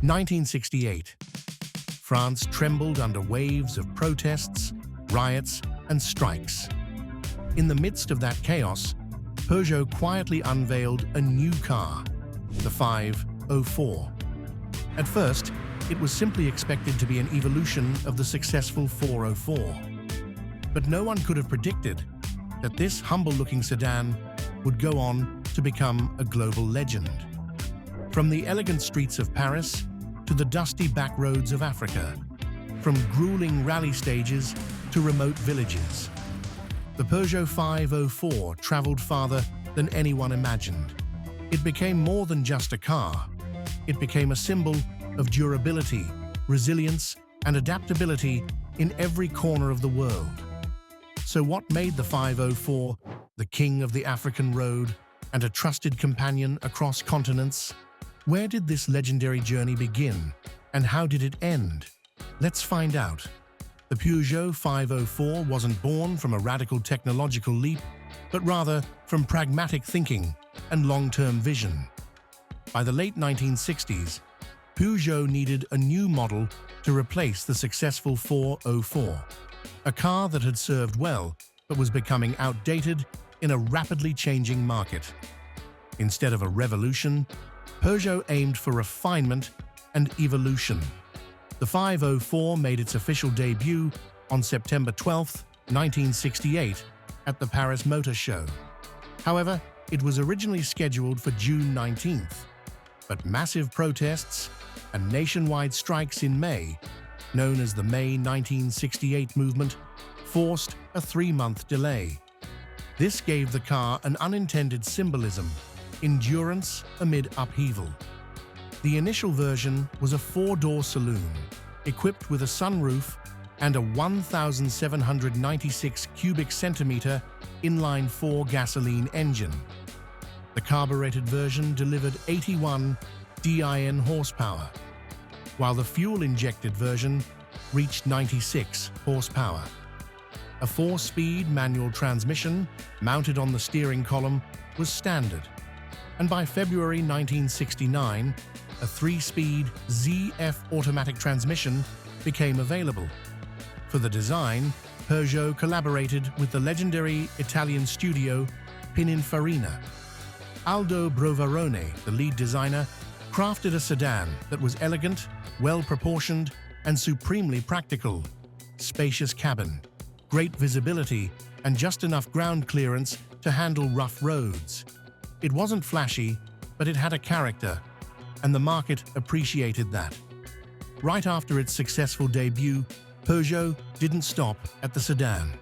1968. France trembled under waves of protests, riots, and strikes. In the midst of that chaos, Peugeot quietly unveiled a new car, the 504. At first, it was simply expected to be an evolution of the successful 404. But no one could have predicted that this humble-looking sedan would go on to become a global legend. From the elegant streets of Paris to the dusty back roads of Africa, from grueling rally stages to remote villages, the Peugeot 504 traveled farther than anyone imagined. It became more than just a car. It became a symbol of durability, resilience, and adaptability in every corner of the world. So what made the 504 the king of the African road and a trusted companion across continents? Where did this legendary journey begin, and how did it end? Let's find out. The Peugeot 504 wasn't born from a radical technological leap, but rather from pragmatic thinking and long-term vision. By the late 1960s, Peugeot needed a new model to replace the successful 404, a car that had served well but was becoming outdated in a rapidly changing market. Instead of a revolution, Peugeot aimed for refinement and evolution. The 504 made its official debut on September 12, 1968, at the Paris Motor Show. However, it was originally scheduled for June 19th, but massive protests and nationwide strikes in May, known as the May 1968 movement, forced a 3-month delay. This gave the car an unintended symbolism: endurance amid upheaval. The initial version was a 4-door saloon, equipped with a sunroof and a 1,796 cubic centimeter inline-4 gasoline engine. The carbureted version delivered 81 DIN horsepower, while the fuel-injected version reached 96 horsepower. A 4-speed manual transmission mounted on the steering column was standard, and by February 1969, a 3-speed ZF automatic transmission became available. For the design, Peugeot collaborated with the legendary Italian studio Pininfarina. Aldo Brovarone, the lead designer, crafted a sedan that was elegant, well-proportioned, and supremely practical. Spacious cabin, great visibility, and just enough ground clearance to handle rough roads. It wasn't flashy, but it had a character, and the market appreciated that. Right after its successful debut, Peugeot didn't stop at the sedan.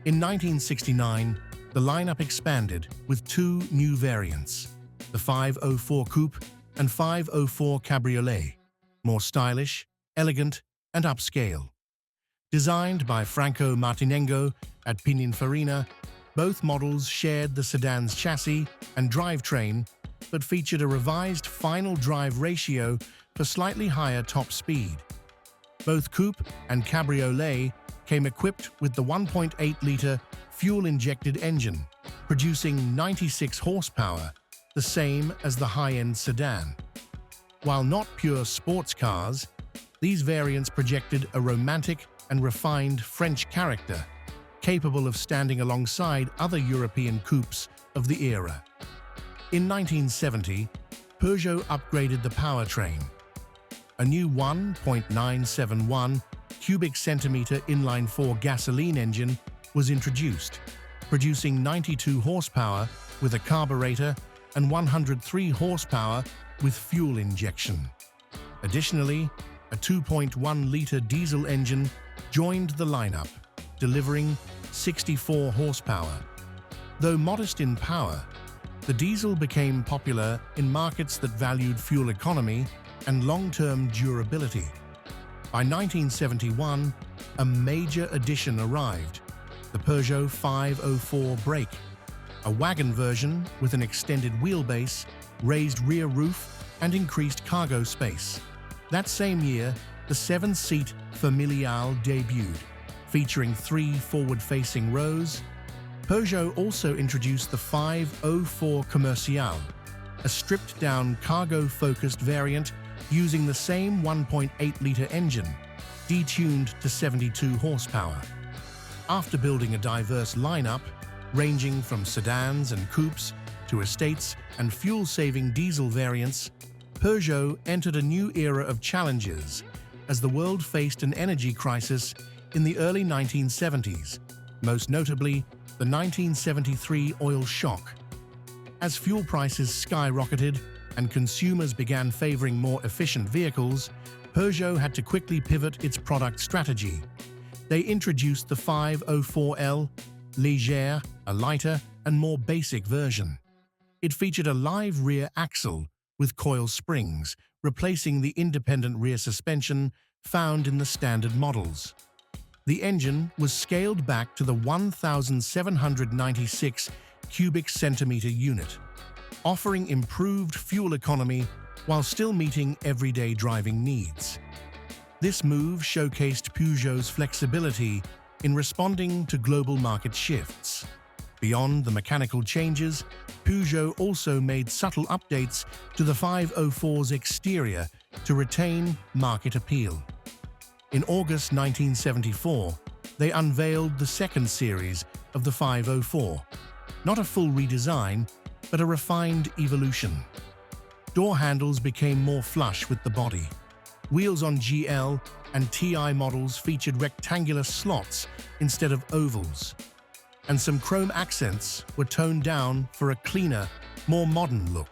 In 1969, the lineup expanded with 2 new variants, the 504 Coupe and 504 Cabriolet, more stylish, elegant, and upscale. Designed by Franco Martinengo at Pininfarina, both models shared the sedan's chassis and drivetrain, but featured a revised final drive ratio for slightly higher top speed. Both Coupe and Cabriolet came equipped with the 1.8-liter fuel-injected engine, producing 96 horsepower, the same as the high-end sedan. While not pure sports cars, these variants projected a romantic and refined French character, capable of standing alongside other European coupes of the era. In 1970, Peugeot upgraded the powertrain. A new 1.971 cubic centimeter inline-4 gasoline engine was introduced, producing 92 horsepower with a carburetor and 103 horsepower with fuel injection. Additionally, a 2.1-liter diesel engine joined the lineup, delivering 64 horsepower. Though modest in power, the diesel became popular in markets that valued fuel economy and long-term durability. By 1971, a major addition arrived: the Peugeot 504 Break, a wagon version with an extended wheelbase, raised rear roof, and increased cargo space. That same year, the 7-seat Familiale debuted, featuring 3 forward-facing rows. Peugeot also introduced the 504 Commerciale, a stripped-down cargo-focused variant using the same 1.8-liter engine, detuned to 72 horsepower. After building a diverse lineup, ranging from sedans and coupes to estates and fuel-saving diesel variants, Peugeot entered a new era of challenges as the world faced an energy crisis in the early 1970s, most notably the 1973 oil shock. As fuel prices skyrocketed and consumers began favoring more efficient vehicles, Peugeot had to quickly pivot its product strategy. They introduced the 504L Légère, a lighter and more basic version. It featured a live rear axle with coil springs, replacing the independent rear suspension found in the standard models. The engine was scaled back to the 1,796 cubic centimeter unit, offering improved fuel economy while still meeting everyday driving needs. This move showcased Peugeot's flexibility in responding to global market shifts. Beyond the mechanical changes, Peugeot also made subtle updates to the 504's exterior to retain market appeal. In August 1974, they unveiled the second series of the 504, not a full redesign, but a refined evolution. Door handles became more flush with the body. Wheels on GL and TI models featured rectangular slots instead of ovals, and some chrome accents were toned down for a cleaner, more modern look.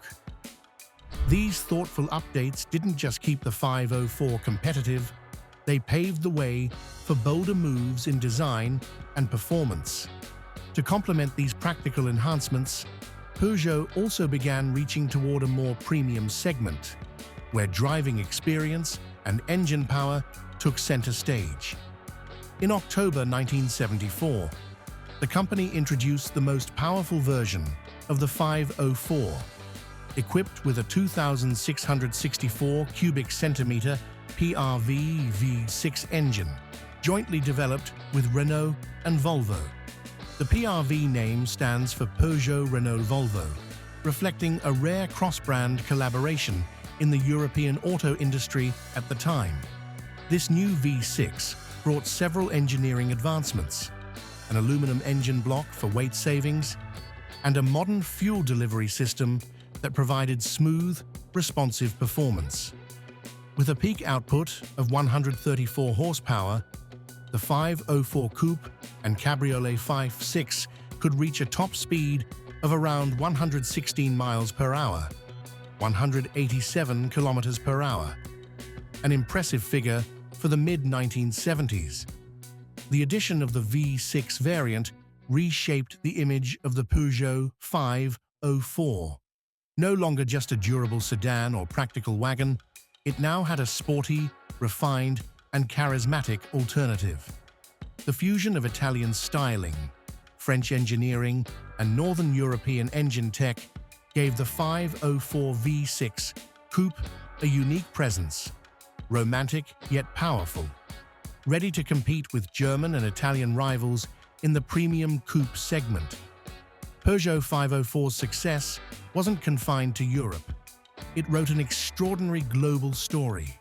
These thoughtful updates didn't just keep the 504 competitive, they paved the way for bolder moves in design and performance. To complement these practical enhancements, Peugeot also began reaching toward a more premium segment, where driving experience and engine power took center stage. In October 1974, the company introduced the most powerful version of the 504, equipped with a 2,664 cubic centimeter PRV V6 engine, jointly developed with Renault and Volvo. The PRV name stands for Peugeot Renault Volvo, reflecting a rare cross-brand collaboration in the European auto industry at the time. This new V6 brought several engineering advancements: an aluminum engine block for weight savings, and a modern fuel delivery system that provided smooth, responsive performance. With a peak output of 134 horsepower, the 504 Coupe and Cabriolet 5/6 could reach a top speed of around 116 miles per hour, 187 kilometers per hour, an impressive figure for the mid-1970s. The addition of the V6 variant reshaped the image of the Peugeot 504. No longer just a durable sedan or practical wagon, it now had a sporty, refined, and charismatic alternative. The fusion of Italian styling, French engineering, and Northern European engine tech gave the 504 V6 Coupe a unique presence, romantic yet powerful, ready to compete with German and Italian rivals in the premium coupe segment. Peugeot 504's success wasn't confined to Europe. It wrote an extraordinary global story,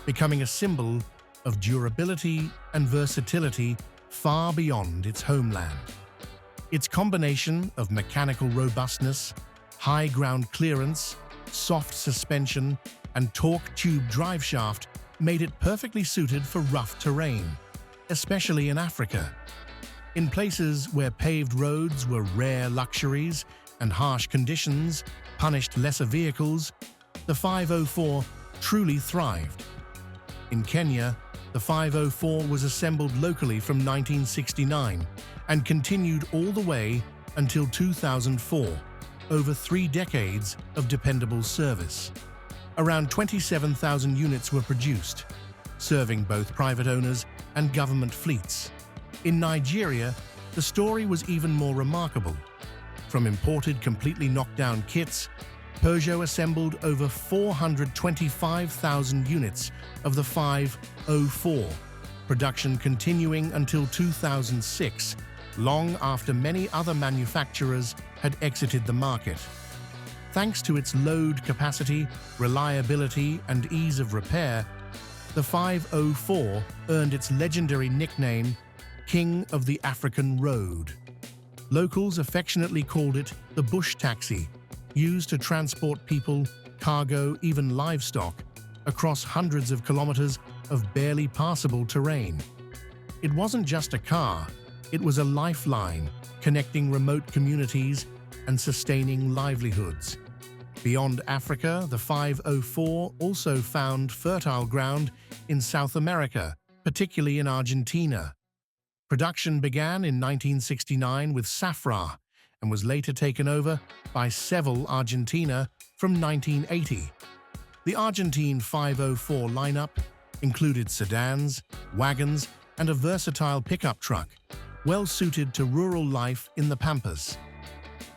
becoming a symbol of durability and versatility far beyond its homeland. Its combination of mechanical robustness, high ground clearance, soft suspension, and torque tube driveshaft made it perfectly suited for rough terrain, especially in Africa. In places where paved roads were rare luxuries and harsh conditions punished lesser vehicles, the 504 truly thrived. In Kenya, the 504 was assembled locally from 1969 and continued all the way until 2004, over 3 decades of dependable service. Around 27,000 units were produced, serving both private owners and government fleets. In Nigeria, the story was even more remarkable. From imported completely knocked-down kits, Peugeot assembled over 425,000 units of the 504, production continuing until 2006, long after many other manufacturers had exited the market. Thanks to its load capacity, reliability, and ease of repair, the 504 earned its legendary nickname, King of the African Road. Locals affectionately called it the bush taxi, used to transport people, cargo, even livestock, across hundreds of kilometers of barely passable terrain. It wasn't just a car, it was a lifeline, connecting remote communities and sustaining livelihoods. Beyond Africa, the 504 also found fertile ground in South America, particularly in Argentina. Production began in 1969 with Safra and was later taken over by Seville Argentina from 1980. The Argentine 504 lineup included sedans, wagons, and a versatile pickup truck, well suited to rural life in the Pampas.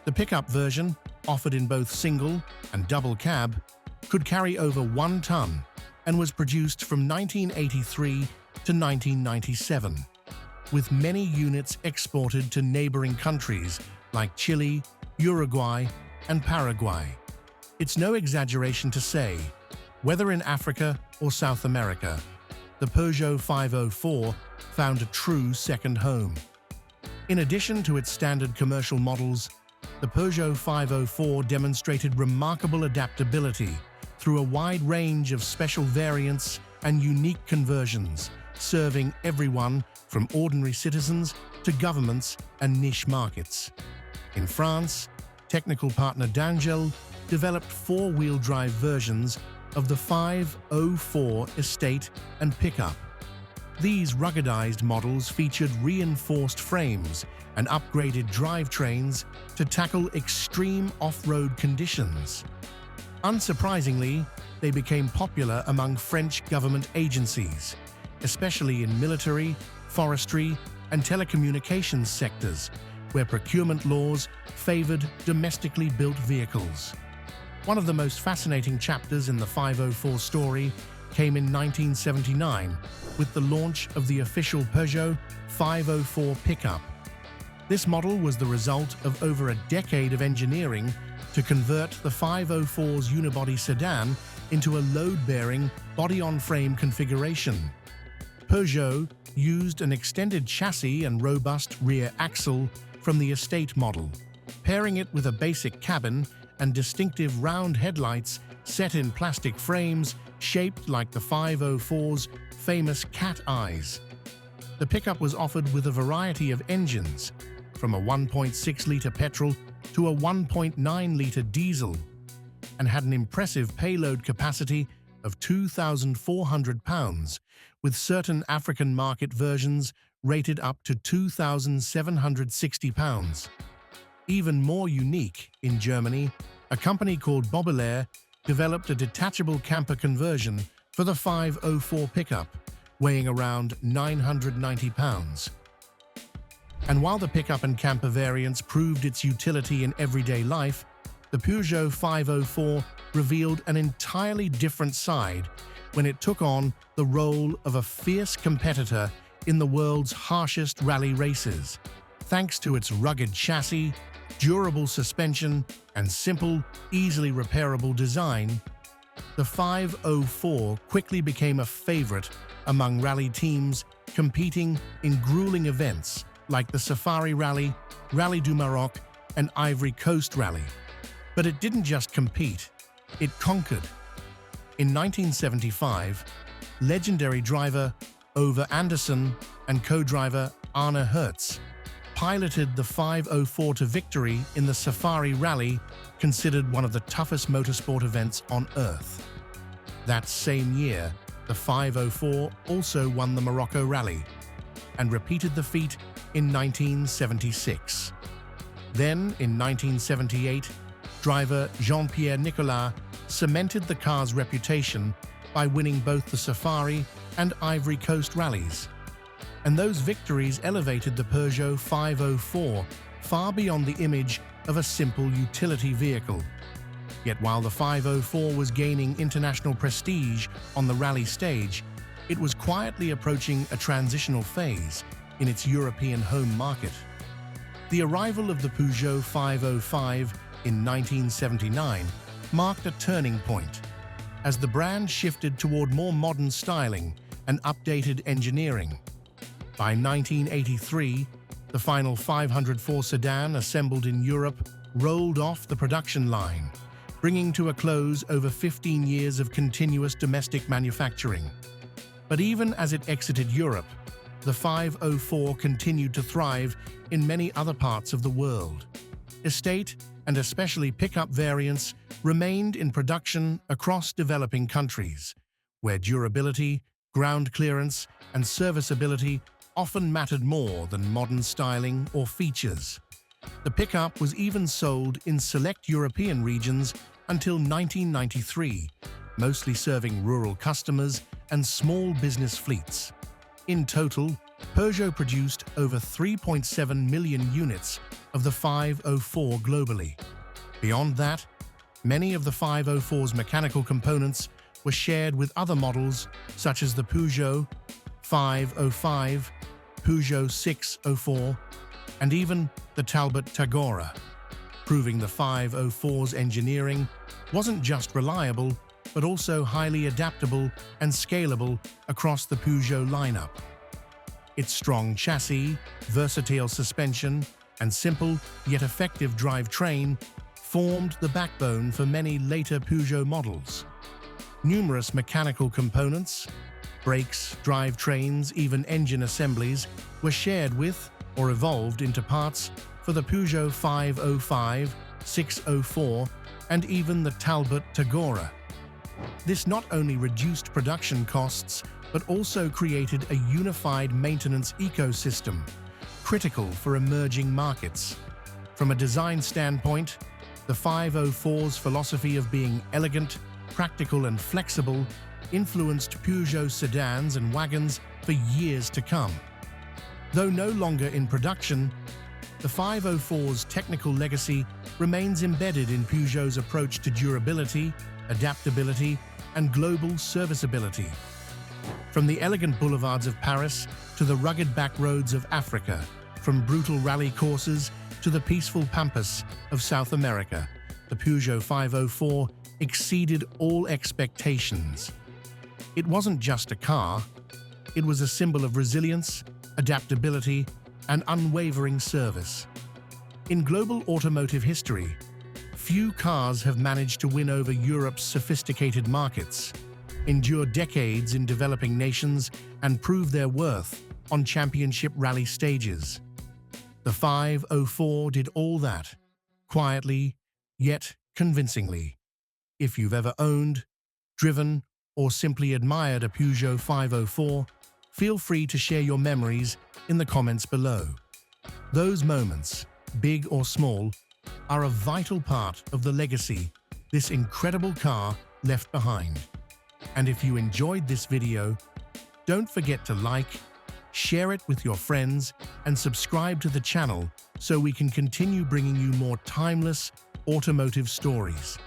The pickup version, offered in both single and double cab, could carry over 1 ton and was produced from 1983 to 1997, with many units exported to neighboring countries like Chile, Uruguay, and Paraguay. It's no exaggeration to say, whether in Africa or South America, the Peugeot 504 found a true second home. In addition to its standard commercial models, the Peugeot 504 demonstrated remarkable adaptability through a wide range of special variants and unique conversions, serving everyone from ordinary citizens to governments and niche markets. In France, technical partner Dangel developed 4-wheel drive versions of the 504 Estate and Pickup. These ruggedized models featured reinforced frames and upgraded drivetrains to tackle extreme off-road conditions. Unsurprisingly, they became popular among French government agencies, especially in military, forestry, and telecommunications sectors, where procurement laws favored domestically built vehicles. One of the most fascinating chapters in the 504 story came in 1979 with the launch of the official Peugeot 504 pickup. This model was the result of over a decade of engineering to convert the 504's unibody sedan into a load-bearing, body-on-frame configuration. Peugeot used an extended chassis and robust rear axle from the Estate model, pairing it with a basic cabin and distinctive round headlights set in plastic frames shaped like the 504's famous cat eyes. The pickup was offered with a variety of engines, from a 1.6-litre petrol to a 1.9-litre diesel, and had an impressive payload capacity of 2,400 pounds, with certain African market versions rated up to 2,760 pounds. Even more unique, in Germany, a company called Bobilair developed a detachable camper conversion for the 504 pickup, weighing around 990 pounds. And while the pickup and camper variants proved its utility in everyday life, the Peugeot 504 revealed an entirely different side when it took on the role of a fierce competitor in the world's harshest rally races. Thanks to its rugged chassis, durable suspension, and simple, easily repairable design, the 504 quickly became a favorite among rally teams competing in grueling events like the Safari Rally, Rally du Maroc, and Ivory Coast Rally. But it didn't just compete, it conquered. In 1975, legendary driver Ove Anderson and co-driver Arne Hertz piloted the 504 to victory in the Safari Rally, considered one of the toughest motorsport events on Earth. That same year, the 504 also won the Morocco Rally and repeated the feat in 1976. Then, in 1978, driver Jean-Pierre Nicolas cemented the car's reputation by winning both the Safari and Ivory Coast rallies. And those victories elevated the Peugeot 504 far beyond the image of a simple utility vehicle. Yet while the 504 was gaining international prestige on the rally stage, it was quietly approaching a transitional phase in its European home market. The arrival of the Peugeot 505 in 1979 marked a turning point, as the brand shifted toward more modern styling and updated engineering. By 1983, the final 504 sedan assembled in Europe rolled off the production line, bringing to a close over 15 years of continuous domestic manufacturing. But even as it exited Europe, the 504 continued to thrive in many other parts of the world. Estate, and especially pickup variants, remained in production across developing countries, where durability, ground clearance, and serviceability often mattered more than modern styling or features. The pickup was even sold in select European regions until 1993, mostly serving rural customers and small business fleets. In total, Peugeot produced over 3.7 million units of the 504 globally. Beyond that, many of the 504's mechanical components were shared with other models such as the Peugeot 505, Peugeot 604, and even the Talbot Tagora, proving the 504's engineering wasn't just reliable, but also highly adaptable and scalable across the Peugeot lineup. Its strong chassis, versatile suspension, and simple yet effective drivetrain formed the backbone for many later Peugeot models. Numerous mechanical components, brakes, drivetrains, even engine assemblies were shared with or evolved into parts for the Peugeot 505, 604, and even the Talbot Tagora. This not only reduced production costs, but also created a unified maintenance ecosystem, critical for emerging markets. From a design standpoint, the 504's philosophy of being elegant, practical, and flexible influenced Peugeot sedans and wagons for years to come. Though no longer in production, the 504's technical legacy remains embedded in Peugeot's approach to durability, adaptability, and global serviceability. From the elegant boulevards of Paris to the rugged back roads of Africa, from brutal rally courses to the peaceful pampas of South America, the Peugeot 504 exceeded all expectations. It wasn't just a car, it was a symbol of resilience, adaptability, and unwavering service. In global automotive history, few cars have managed to win over Europe's sophisticated markets, endure decades in developing nations, and prove their worth on championship rally stages. The 504 did all that, quietly, yet convincingly. If you've ever owned, driven, or simply admired a Peugeot 504, feel free to share your memories in the comments below. Those moments, big or small, are a vital part of the legacy this incredible car left behind. And if you enjoyed this video, don't forget to like, share it with your friends, and subscribe to the channel so we can continue bringing you more timeless automotive stories.